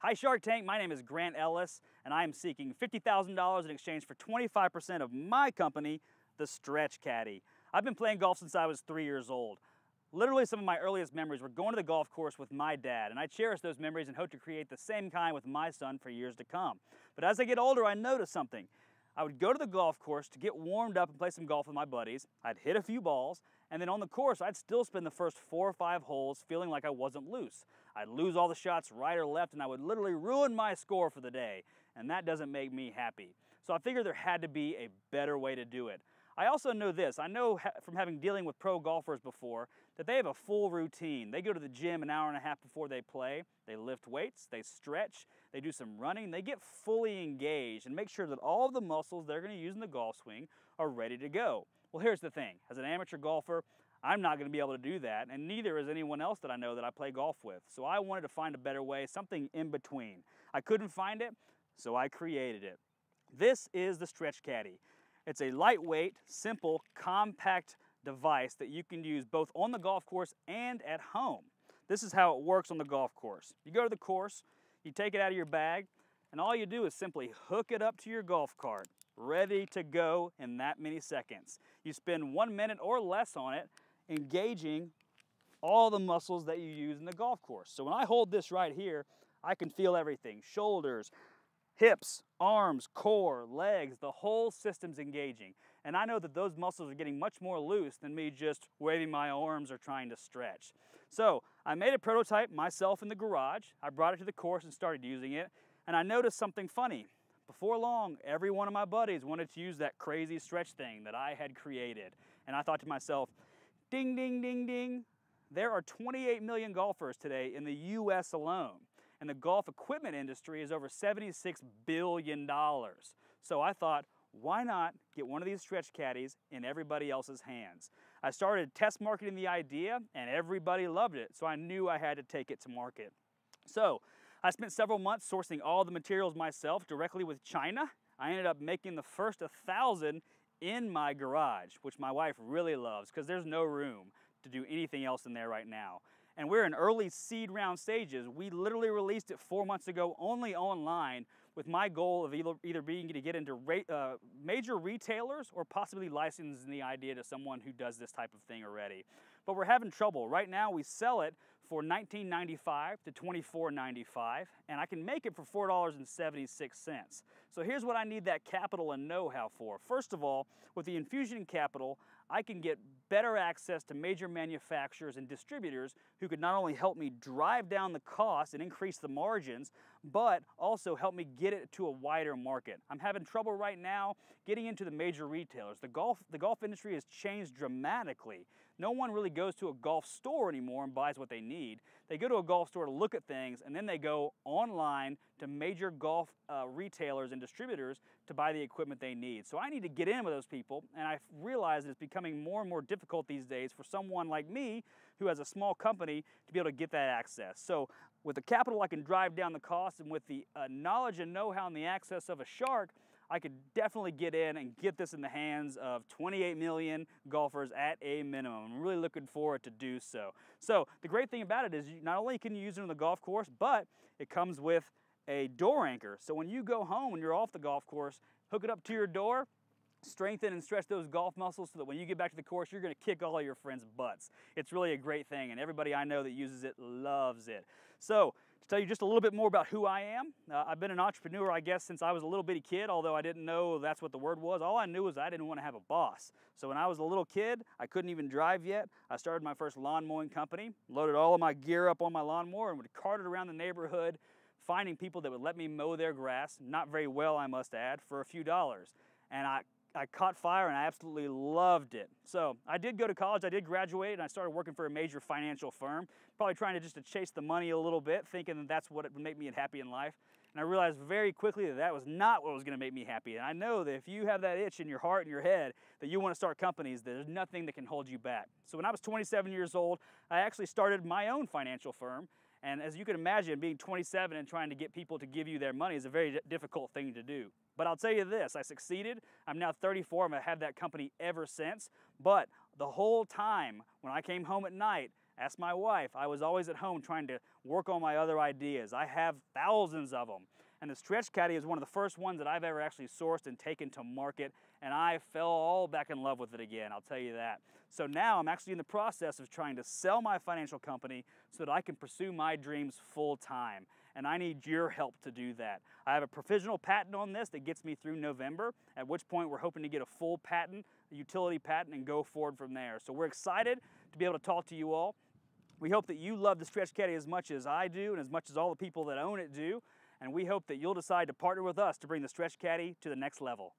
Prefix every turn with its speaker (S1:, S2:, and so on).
S1: Hi Shark Tank, my name is Grant Ellis, and I am seeking $50,000 in exchange for 25% of my company, the Stretch Caddie. I've been playing golf since I was 3 years old. Literally some of my earliest memories were going to the golf course with my dad, and I cherish those memories and hope to create the same kind with my son for years to come. But as I get older, I noticed something. I would go to the golf course to get warmed up and play some golf with my buddies. I'd hit a few balls, and then on the course, I'd still spend the first 4 or 5 holes feeling like I wasn't loose. I'd lose all the shots right or left, and I would literally ruin my score for the day, and that doesn't make me happy. So I figured there had to be a better way to do it. I also know this. I know from having dealing with pro golfers before that they have a full routine. They go to the gym an hour and a half before they play. They lift weights, they stretch, they do some running, they get fully engaged and make sure that all of the muscles they're going to use in the golf swing are ready to go. Well, here's the thing. As an amateur golfer, I'm not going to be able to do that, and neither is anyone else that I know that I play golf with. So I wanted to find a better way, something in between. I couldn't find it, so I created it. This is the Stretch Caddie. It's a lightweight, simple, compact device that you can use both on the golf course and at home. This is how it works on the golf course. You go to the course, you take it out of your bag, and all you do is simply hook it up to your golf cart, ready to go in that many seconds. You spend 1 minute or less on it, engaging all the muscles that you use in the golf course. So when I hold this right here, I can feel everything: shoulders, hips, arms, core, legs, the whole system's engaging. And I know that those muscles are getting much more loose than me just waving my arms or trying to stretch. So I made a prototype myself in the garage. I brought it to the course and started using it. And I noticed something funny. Before long, every one of my buddies wanted to use that crazy stretch thing that I had created. And I thought to myself, ding, ding, ding, ding. There are 28 million golfers today in the US alone. And the golf equipment industry is over $76 billion. So I thought, why not get one of these Stretch Caddies in everybody else's hands? I started test marketing the idea, and everybody loved it, so I knew I had to take it to market. So I spent several months sourcing all the materials myself directly with China. I ended up making the first 1,000 in my garage, which my wife really loves because there's no room to do anything else in there right now. And we're in early seed round stages. We literally released it 4 months ago only online, with my goal of either being to get into major retailers or possibly licensing the idea to someone who does this type of thing already. But we're having trouble. Right now we sell it for $19.95 to $24.95, and I can make it for $4.76. So here's what I need that capital and know-how for. First of all, with the infusion capital, I can get better access to major manufacturers and distributors who could not only help me drive down the cost and increase the margins, but also help me get it to a wider market. I'm having trouble right now getting into the major retailers. The golf industry has changed dramatically. No one really goes to a golf store anymore and buys what they need. They go to a golf store to look at things, and then they go online to major golf retailers and distributors to buy the equipment they need. So I need to get in with those people, and I realize that it's becoming more and more difficult these days for someone like me who has a small company to be able to get that access. So with the capital, I can drive down the cost, and with the knowledge and know-how and the access of a Shark, I could definitely get in and get this in the hands of 28 million golfers at a minimum. I'm really looking forward to do so. So the great thing about it is not only can you use it on the golf course, but it comes with a door anchor. So when you go home and you're off the golf course, hook it up to your door, strengthen and stretch those golf muscles so that when you get back to the course, you're going to kick all your friends' butts. It's really a great thing, and everybody I know that uses it loves it. So to tell you just a little bit more about who I am, I've been an entrepreneur, I guess, since I was a little bitty kid, although I didn't know that's what the word was. All I knew was I didn't want to have a boss. So when I was a little kid, I couldn't even drive yet. I started my first lawn mowing company, loaded all of my gear up on my lawnmower, and would cart it around the neighborhood, finding people that would let me mow their grass, not very well, I must add, for a few dollars. And I caught fire, and I absolutely loved it. So I did go to college, I did graduate, and I started working for a major financial firm, probably trying to chase the money a little bit, thinking that that's what would make me happy in life. And I realized very quickly that that was not what was going to make me happy. And I know that if you have that itch in your heart and your head that you want to start companies, there's nothing that can hold you back. So when I was 27 years old, I actually started my own financial firm. And as you can imagine, being 27 and trying to get people to give you their money is a very difficult thing to do. But I'll tell you this, I succeeded. I'm now 34, I've had that company ever since. But the whole time, when I came home at night, ask my wife, I was always at home trying to work on my other ideas. I have thousands of them. And the Stretch Caddie is one of the first ones that I've ever actually sourced and taken to market, and I fell all back in love with it again, I'll tell you that. So now I'm actually in the process of trying to sell my financial company so that I can pursue my dreams full time. And I need your help to do that. I have a provisional patent on this that gets me through November, at which point we're hoping to get a full patent, a utility patent, and go forward from there. So we're excited to be able to talk to you all. We hope that you love the Stretch Caddie as much as I do and as much as all the people that own it do. And we hope that you'll decide to partner with us to bring the Stretch Caddie to the next level.